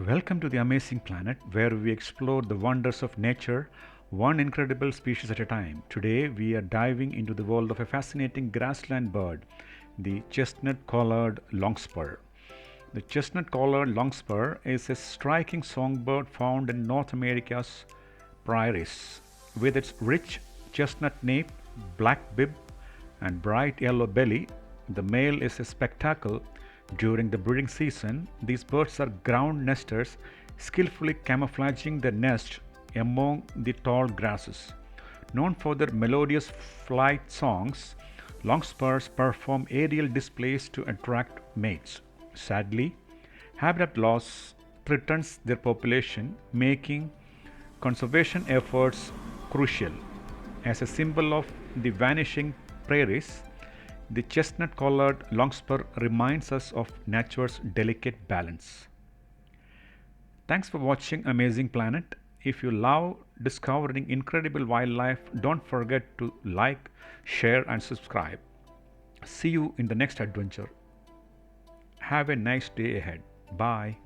Welcome to the amazing planet where we explore the wonders of nature, one incredible species at a time. Today, we are diving into the world of a fascinating grassland bird, the chestnut-collared longspur. The chestnut-collared longspur is a striking songbird found in North America's prairies. With its rich chestnut nape, black bib, and bright yellow belly, the male is a spectacle during the breeding season. These birds are ground nesters, skillfully camouflaging their nest among the tall grasses. Known for their melodious flight songs, longspurs perform aerial displays to attract mates. Sadly, habitat loss threatens their population, making conservation efforts crucial. As a symbol of the vanishing prairies, the chestnut-colored longspur reminds us of nature's delicate balance. Thanks for watching Amazing Planet. If you love discovering incredible wildlife, don't forget to like, share, and subscribe. See you in the next adventure. Have a nice day ahead. Bye.